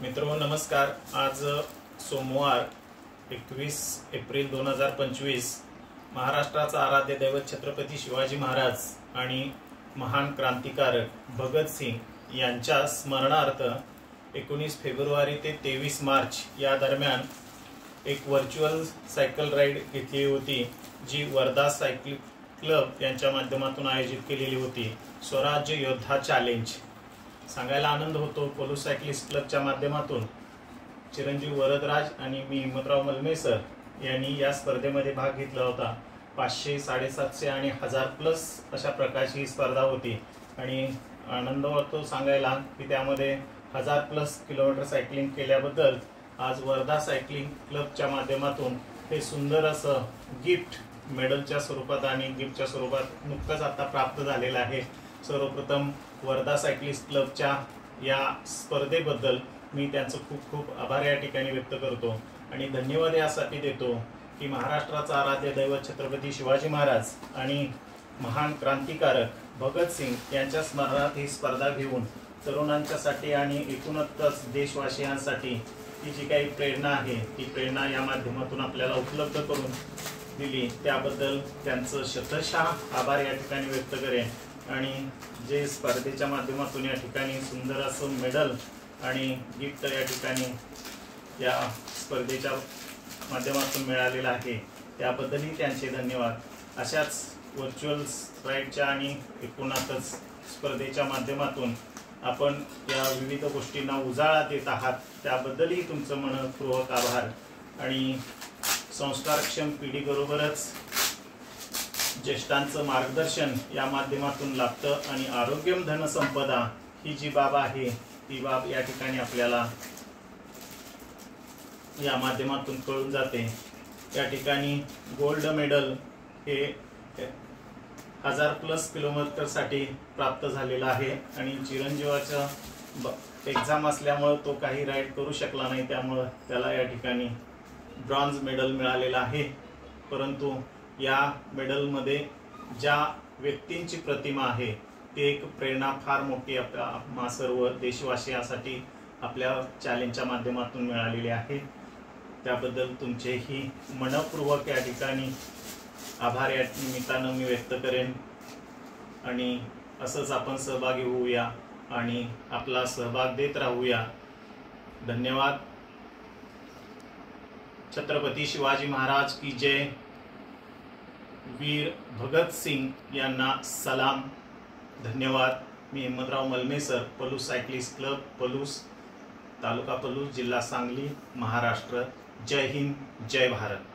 मित्रों नमस्कार। आज सोमवार 21 एप्रिल 2025 महाराष्ट्राचा आराध्य दैवत छत्रपती शिवाजी महाराज आणि महान क्रांतिकारक भगत सिंग यांच्या स्मरणार्थ 19 फेब्रुवारी ते 23 मार्च या दरम्यान एक व्हर्च्युअल सायकल राईड घेतली होती, जी वर्धा सायकल क्लब यांच्या माध्यमातून आयोजित केलेली होती। स्वराज्य योद्धा चॅलेंज सांगायला आनंद होतो। पलूस सायकलिस्ट क्लबच्या माध्यमातून चिरंजीव वरदराज आणि मी हिम्मतराव मलमे सर यांनी या स्पर्धेमध्ये भाग घेतला होता। 500, 750 आणि 1000 प्लस अशा प्रकारची ही स्पर्धा होती आणि आनंद वाटतो सांगायला की त्यामध्ये 1000 प्लस किलोमीटर सायकलिंग केल्याबद्दल आज वर्धा सायकलिंग क्लबच्या माध्यमातून हे सुंदर असं गिफ्ट मेडलच्या स्वरूपात आणि गिफ्टच्या स्वरूपात नुकतंच आता प्राप्त झालेलं आहे। सर्वप्रथम वर्धा सायकलिस्ट क्लबच्या या स्पर्धेबद्दल मी त्यांचं खूप खूप आभार या ठिकाणी व्यक्त करतो आणि धन्यवाद यासाठी देतो की महाराष्ट्राचा आराध्य दैवत छत्रपती शिवाजी महाराज आणि महान क्रांतिकारक भगत सिंग यांच्या स्मरणार्थ ही स्पर्धा घेऊन तरुणांच्यासाठी आणि एकूणच देशवासियांसाठी ही जी काही प्रेरणा आहे ती प्रेरणा या माध्यमातून आपल्याला उपलब्ध करून दिली, त्याबद्दल त्यांचं शतशः आभार या ठिकाणी व्यक्त करेन। आणि जे स्पर्धेच्या माध्यमातून या ठिकाणी सुंदर असं मेडल आणि गिफ्ट या ठिकाणी या स्पर्धेच्या माध्यमातून मिळालेलं आहे त्याबद्दलही त्यांचे धन्यवाद। अशाच व्हर्च्युअल राईडच्या आणि एकूणच स्पर्धेच्या माध्यमातून आपण या विविध गोष्टींना उजाळा देत आहात त्याबद्दलही तुमचं मनपूर्वक आभार। आणि संस्कारक्षम पिढीबरोबरच ज्येष्ठांचं मार्गदर्शन या माध्यमातून लाभतं आणि आरोग्यम धनसंपदा ही जी बाब आहे ती बाब या ठिकाणी आपल्याला या माध्यमातून कळून जाते। या ठिकाणी गोल्ड मेडल हे 1000 प्लस किलोमीटर साठी प्राप्त झालेला आहे आणि चिरंजीवाचा एक्झाम असल्यामुळे तो काही राईड करू शकला नाही, त्यामुळे त्याला या ठिकाणी ब्रॉन्झ मेडल मिळालेला आहे। परंतु या मेडल मध्ये ज्या व्यक्तींची प्रतिमा आहे ती एक प्रेरणा फार मोठी आपल्या सर्व देशवासियांसाठी आपल्या चॅलेंजच्या माध्यमातून मिळालेली आहे। त्याबद्दल तुमचेही मनपूर्वक या ठिकाणी आभार या निमित्तानं मी व्यक्त करेन आणि असंच आपण सहभागी होऊया आणि आपला सहभाग देत राहूया। धन्यवाद। छत्रपती शिवाजी महाराज की जय। वीर भगत सिंग यांना सलाम। धन्यवाद। मी Himmatrao Malme sir, Palus cyclist club, Palus, taluka Palus, जिल्हा सांगली, महाराष्ट्र। जय हिंद, जय भारत।